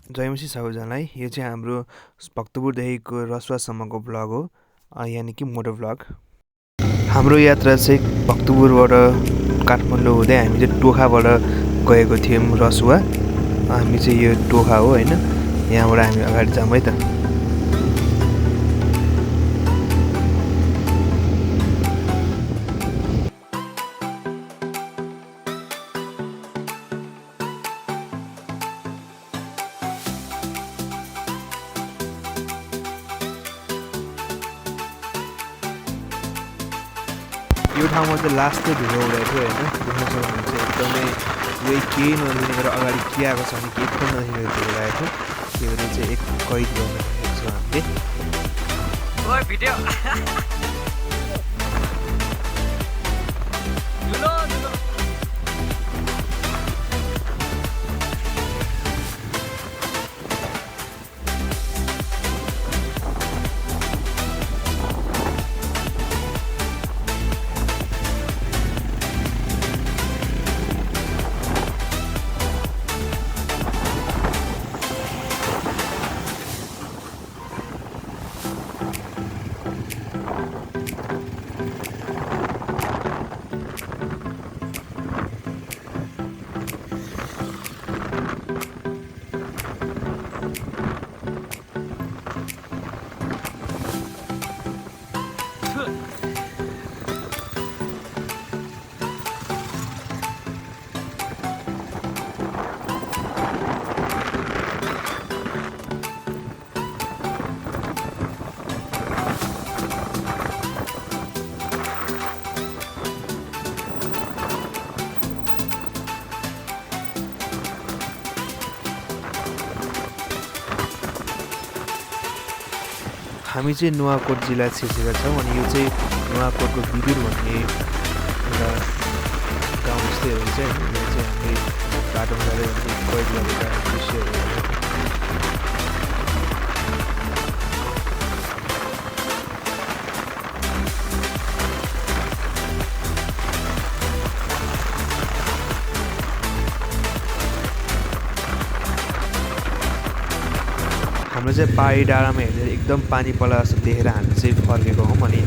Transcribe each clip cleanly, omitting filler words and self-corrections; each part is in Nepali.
जयमसी सबैजनालाई। यो चाहिँ हाम्रो भक्तपुरदेखिको रसुवासम्मको भ्लग हो, यानि कि मोटो भ्लग। हाम्रो यात्रा चाहिँ भक्तपुरबाट काठमाडौँ हुँदै हामी चाहिँ टोखाबाट गएको थियौँ रसुवा। हामी चाहिँ यो टोखा हो होइन, यहाँबाट हामी अगाडि जाऊँ है त। यो ठाउँमा चाहिँ लास्टै ढुलो उडाएको थियो होइन, देख्न सक्नुहुन्छ एकदमै यो केही नदेखिनेर अगाडि के आएको छ भने केही पनि नदेखिनेर ढुलो उडाएको थियो। त्यो चाहिँ एक कैद गर्न सकेको छौँ हामीले। हामी चाहिँ नुवाकोट जिल्ला छिर्सेका छौँ अनि यो चाहिँ नुवाकोटको बिबिर भन्ने एउटा गाउँ जस्तै हो चाहिँ। यो चाहिँ हामीले बाटोमा जाँदै कैद गरेका दृश्यहरू। हाम्रो चाहिँ पहाडी डाँडामा हेर्दा एकदम पानी पला जस्तो देखेर हामी चाहिँ फर्केको हौँ। अनि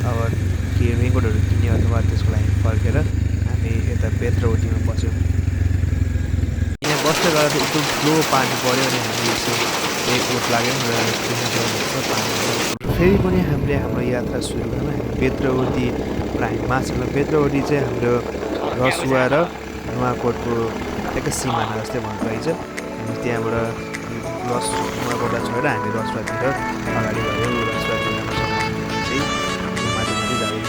अब के रेनकोटहरू किन्यो अथवा त्यसको लागि फर्केर हामी यता बेत्रवटीमा बस्यौँ। यहाँ बस्दै गर्दा चाहिँ एकदम स्लो पानी पऱ्यो अनि हामी रेनकोट लाग्यौँ र पानी। फेरि पनि हामीले हाम्रो यात्रा सुरु गऱ्यौँ। हामी बेत्रवटीबाट हामी माछामा बेत्रवटी चाहिँ हाम्रो रसुवा र नुवाकोटको एकै सिमाना जस्तै भन्नु रहेछ। हामी त्यहाँबाट नुवाकोटलाई छोडेर हामी रसुवातिर अगाडि गयौँ। रसुवातिर चाहिँ माथि माथि जाँदै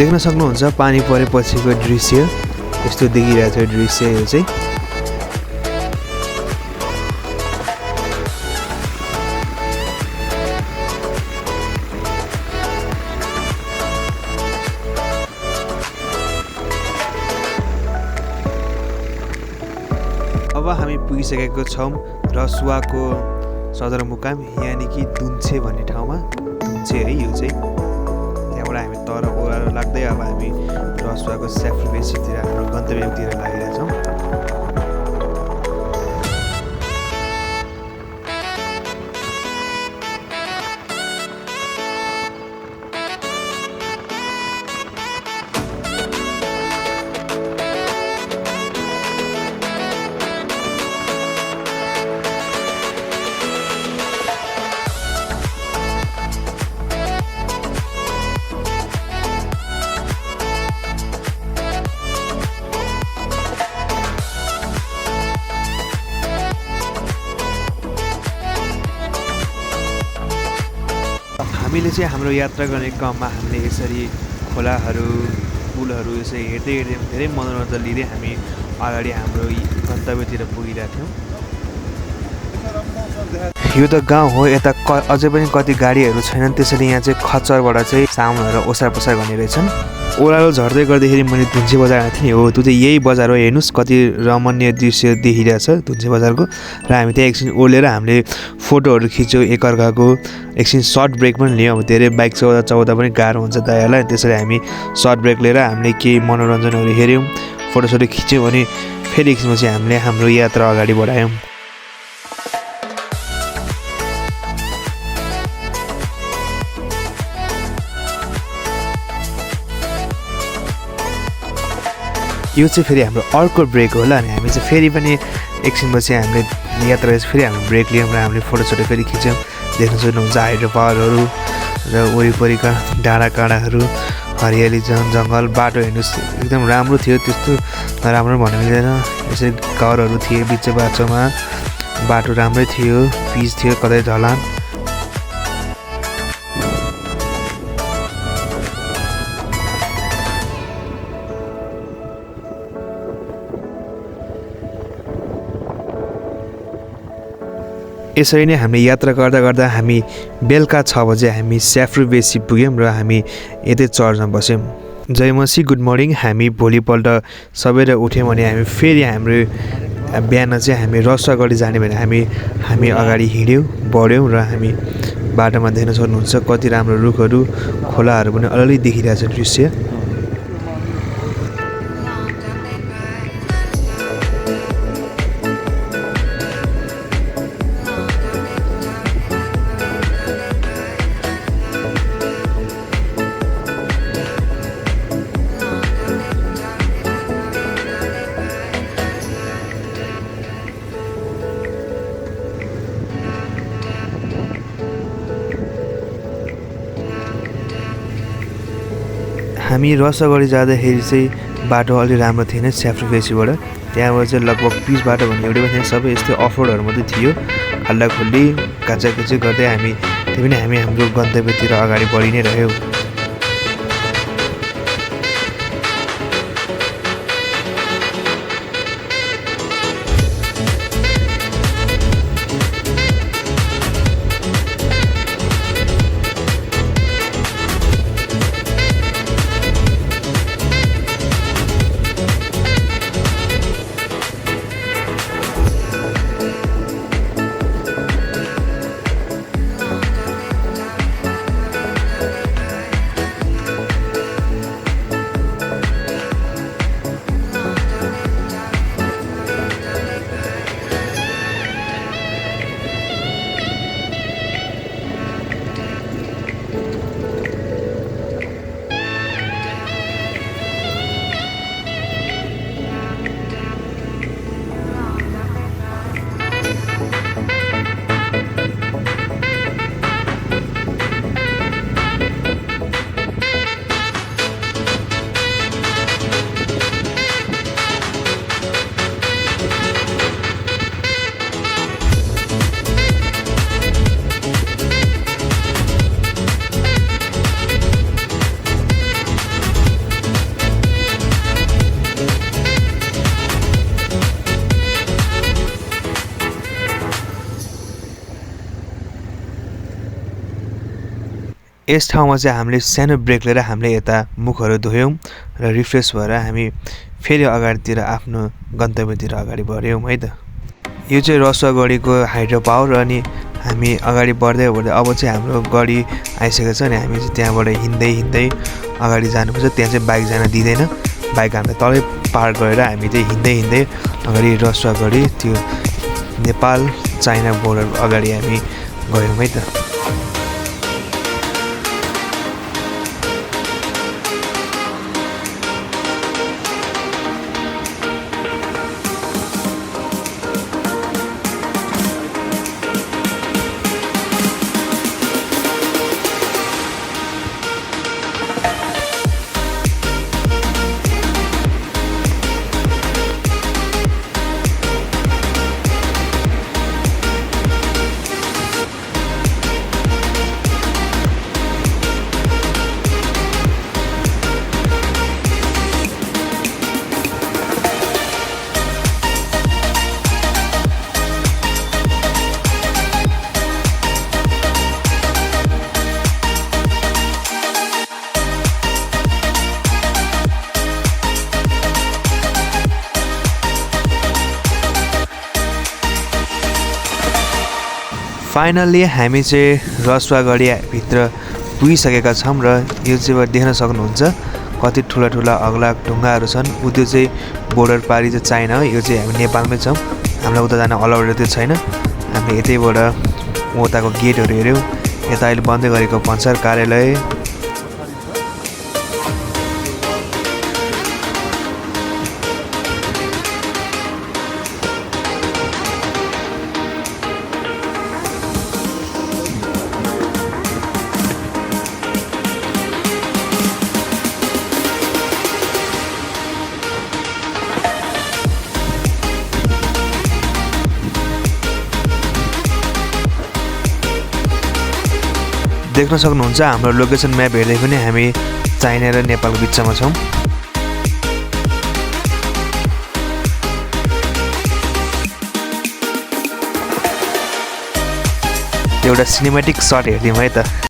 देख्न सक्नुहुन्छ पानी परेपछिको दृश्य यस्तो देखिरहेको थियो। दृश्य यो चाहिँ अब हामी पुगिसकेको छौँ रसुवाको सदरमुकाम यानि कि दुन्छे भन्ने ठाउँमा। दुन्छे है यो चाहिँ। हामी तर ओह्रालो लाग्दै अब हामी रसुवाको स्याफ्रुबेन्सीतिर हाम्रो गन्तव्यतिर लागिरहेछौँ। हामीले चाहिँ हाम्रो यात्रा गर्ने क्रममा हामीले यसरी खोलाहरू पुलहरू यसरी हेर्दै हेर्दै धेरै मनोरञ्जन लिँदै हामी अगाडि हाम्रो गन्तव्यतिर पुगिरहेका थियौँ। यो त गाउँ हो, यता अझै पनि कति गाडीहरू छैनन्, त्यसैले यहाँ चाहिँ खच्चरबाट चाहिँ सामानहरू ओसार पसार गर्ने रहेछन्। ओह्रालो झर्दै गर्दाखेरि मैले धुन्चे बजार आएको थिएँ नि, हो त्यो चाहिँ यही बजार हो। हेर्नुहोस् कति रमणीय दृश्य देखिरहेछ धुन्चे बजारको। र हामी त्यहाँ एकछिन ओर्लेर हामीले फोटोहरू खिच्यौँ एकअर्काको, एकछिन सर्ट ब्रेक पनि लियौँ। अब धेरै बाइक चलाउँदा पनि गाह्रो हुन्छ दायालाई, त्यसरी हामी सर्ट ब्रेक लिएर हामीले केही मनोरञ्जनहरू हेऱ्यौँ, फोटोसोटो खिच्यौँ। अनि फेरि एकछिनपछि हामीले हाम्रो यात्रा अगाडि बढायौँ। यो चाहिँ फेरि हाम्रो अर्को ब्रेक होला। अनि हामी चाहिँ फेरि पनि एकछिनपछि हामीले यात्रा फेरि हाम्रो ब्रेक लियौँ र हामीले फोटोसोटो फेरि खिच्यौँ। देख्न सक्नुहुन्छ हाइड्रो पावरहरू र वरिपरिका डाँडाकाँडाहरू, हरियाली जङ्गल, बाटो हेर्नुहोस् एकदम राम्रो थियो। त्यस्तो नराम्रो भन्नु मिल्दैन, यसरी घरहरू थिए बिच बाटोमा, बाटो राम्रै थियो, पिच थियो, कतै ढलान। यसरी नै हामीले यात्रा गर्दा गर्दा हामी बेलुका 6 बजे हामी स्याफ्रुबेसी पुग्यौँ र हामी यतै चर्चमा बस्यौँ। जय मसी, गुड मर्निङ। हामी भोलिपल्ट सबैले उठ्यौँ अनि हामी फेरि हाम्रो बिहान चाहिँ हामी रसुवागढी जाने भने हामी अगाडि हिँड्यौँ, बढ्यौँ र हामी बाटोमा देख्न सक्नुहुन्छ कति राम्रो रुखहरू, खोलाहरू पनि अलिअलि देखिरहेछ दृश्य। हामी रसुवागढी जाँदाखेरि चाहिँ बाटो अलि राम्रो थिएन स्याफ्रुबेसीबाट, त्यहाँबाट चाहिँ लगभग पिच बाटो भन्ने एउटै पनि थिएन, सबै यस्तै अफरोडहरू मात्रै थियो, खल्लाखुल्ली काचाकुची गर्दै हामी त्यही पनि हामी हाम्रो गन्तव्यतिर अगाडि बढी नै रह्यौँ। यस ठाउँमा चाहिँ हामीले सानो ब्रेक लिएर हामीले यता मुखहरू धोयौँ र रिफ्रेस भएर हामी फेरि अगाडितिर आफ्नो गन्तव्यतिर अगाडि बढ्यौँ है त। यो चाहिँ रसुवागढीको हाइड्रो पावर। अनि हामी अगाडि बढ्दै बढ्दै अब चाहिँ हाम्रो गाडी आइसकेको छ अनि हामी चाहिँ त्यहाँबाट हिँड्दै अगाडि जानुपर्छ। त्यहाँ चाहिँ बाइक जान दिँदैन, बाइक हामीले तलै पार्क गरेर हामी चाहिँ हिँड्दै अगाडि रसुवागढी त्यो नेपाल चाइना बोर्डर अगाडि हामी गयौँ है त। फाइनल्ली हामी चाहिँ रसुवा गढीभित्र पुगिसकेका छौँ र यो चाहिँ देख्न सक्नुहुन्छ कति ठुला ठुला अग्ला ढुङ्गाहरू छन्। त्यो चाहिँ बोर्डर पारी चाहिँ चाइना हो। यो चाहिँ हामी नेपालमै छौँ, हामीलाई उता जान अलाउड चाहिँ छैन। हामी यतैबाट उताको गेटहरू हेऱ्यौँ। यता अहिले बन्दै गरेको भन्सार कार्यालय। देख्न सक्नुहुन्छ हाम्रो लोकेसन म्याप हेर्दै पनि हामी चाइना र नेपालको बिचमा छौँ। एउटा सिनेमेटिक सर्ट हेर्दियौँ है त।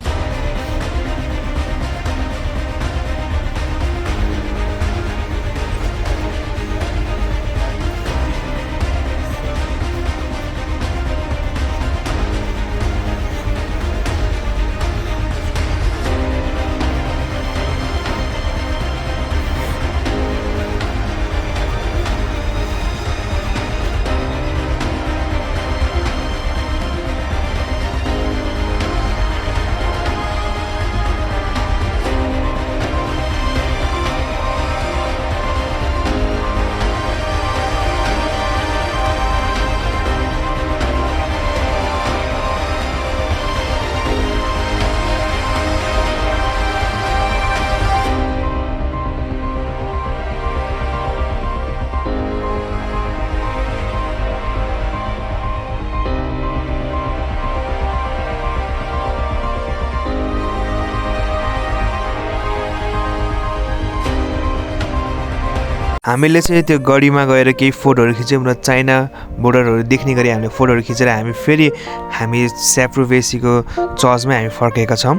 हामीले चाहिँ त्यो गढीमा गएर केही फोटोहरू खिच्यौँ र चाइना बोर्डरहरू देख्ने गरी हामीले फोटोहरू खिचेर हामी स्याफ्रुबेसीको चर्चमै हामी फर्केका छौँ।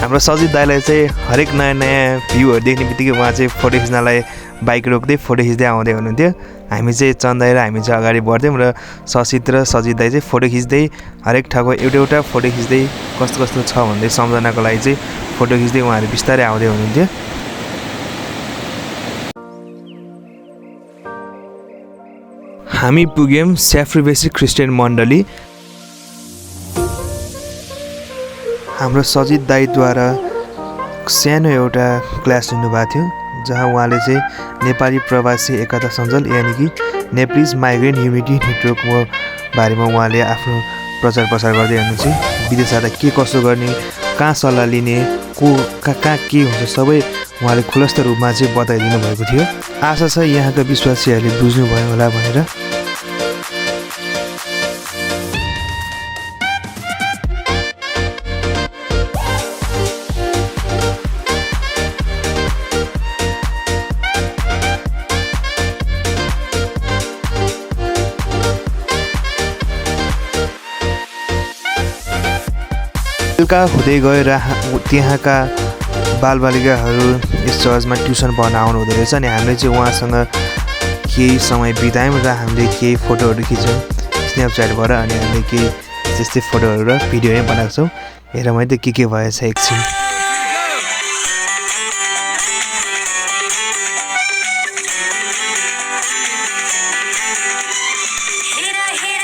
हाम्रो सजित दाइलाई चाहिँ हरेक नयाँ नयाँ भ्यूहरू देख्ने बित्तिकै उहाँ चाहिँ फोटो खिच्नलाई बाइक रोक्दै फोटो खिच्दै आउँदै हुनुहुन्थ्यो। हामी चाहिँ चन्दा र हामी चाहिँ अगाडि बढ्थ्यौँ र ससित र सजित दाइ चाहिँ फोटो खिच्दै हरेक ठाउँको एउटा फोटो खिच्दै कस्तो कस्तो छ भन्दै सम्झनाको लागि चाहिँ फोटो खिच्दै उहाँहरू बिस्तारै आउँदै हुनुहुन्थ्यो। हामी पुग्यौँ स्याफ्रुबेसी क्रिस्चियन मण्डली। हाम्रो सजित दाइद्वारा सानो एउटा क्लास लिनुभएको थियो जहाँ उहाँले चाहिँ नेपाली प्रवासी एकता सञ्जाल यानि कि नेप्लिज माइग्रेन्ट युनिटी नेटवर्कको बारेमा उहाँले आफ्नो प्रचार प्रसार गर्दै हुनुहुन्छ। विदेश जाँदा के कसो गर्ने, कहाँ सल्लाह लिने, कहाँ के हुन्छ सबै उहाँले खुलस्त रूपमा चाहिँ बताइदिनु भएको थियो। आशा छ यहाँका विश्वासीहरूले बुझ्नुभयो होला भनेर। बेलुका हुँदै गएर त्यहाँका बालबालिकाहरू यस चर्चमा ट्युसन पढ्न आउनु हुँदो रहेछ अनि हामीले चाहिँ उहाँसँग केही समय बितायौँ र हामीले केही फोटोहरू खिच्यौँ स्न्यापच्याटबाट अनि हामीले केही त्यस्तै फोटोहरू र भिडियोहरू बनाएको छौँ। हेर मैले त के भएछ एकछिन। Hira hira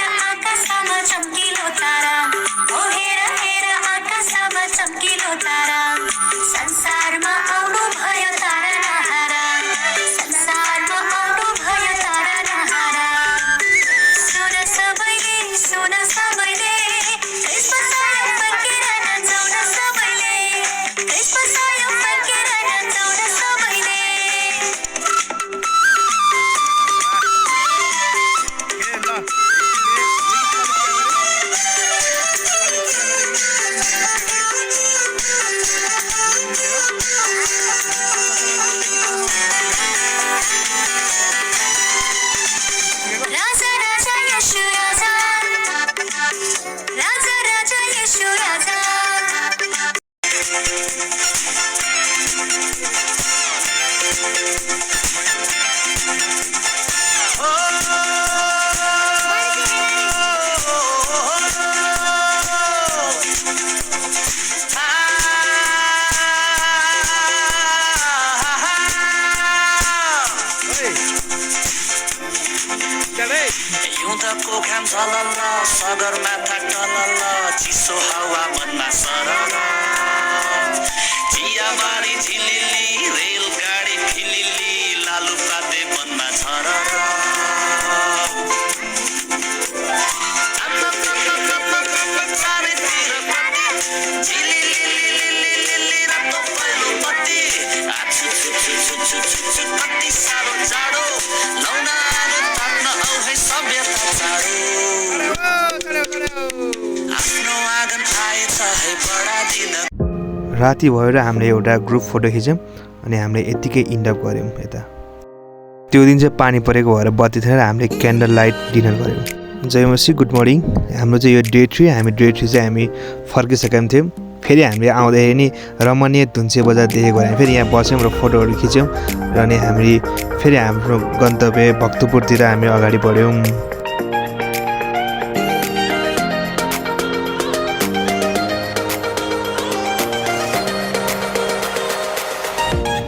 हिउँदको घाम झलल्ल सगरमाथा टलल्ल चिसो हावा मनमा सरल चियाबारी झिलिली रेलगाडी फिलिली लालुपाते मनमा झरल चारैतिर पट्टी झिलिली रातो पहिलो पट्टी कति साह्रो जाडो लाउन आगो ताप्न औ है सभ्यता चाँडो आफ्नो आँगन आएछ है बडा दिन। राति भयो र हामीले एउटा ग्रुप फोटो खिच्यौँ अनि हामीले यतिकै इन्ड अप गऱ्यौँ यता। त्यो दिन चाहिँ पानी परेको भएर बत्ती थिएन र हामीले क्यान्डल लाइट डिनर गऱ्यौँ। जयमसी गुड मर्निङ। हाम्रो चाहिँ यो डे 3 हामी डे 3 चाहिँ हामी फर्किसकेका थियौँ। फेरि हामीले आउँदाखेरि नि रमणीय धुन्से बजार देखेको भएर फेरि यहाँ बस्यौँ र फोटोहरू खिच्यौँ र अनि हामी फेरि हाम्रो गन्तव्य भक्तपुरतिर हामी अगाडि बढ्यौँ।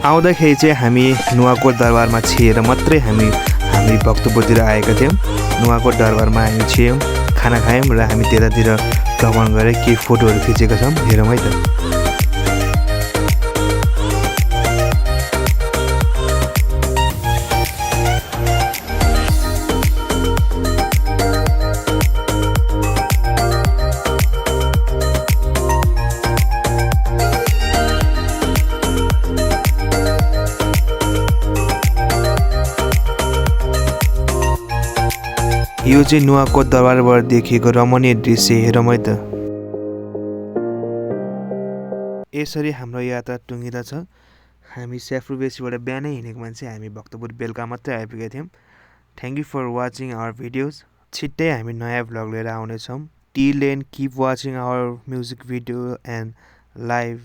आउँदाखेरि चाहिँ हामी नुवाकोट दरबारमा छिएर मात्रै हामी भक्तपुरतिर आएका थियौँ। नुवाकोट दरबारमा हामी छियौँ, खाना खायौँ र हामी त्यतातिर भ्रमण गरेर केही फोटोहरू खिचेका छौँ। हेरौँ है त। यो चाहिँ नुवाकोट दरबारबाट देखिएको रमणीय दृश्य हेरौँ है त। यसरी हाम्रो यात्रा टुङ्गिँदछ। हामी स्याफ्रुबेसीबाट बिहानै हिँडेको मान्छे हामी भक्तपुर बेलुका मात्रै आइपुगेका थियौँ। Thank you for watching our videos. छिट्टै हामी नयाँ भ्लग लिएर आउनेछौँ। Till then keep watching our music video and live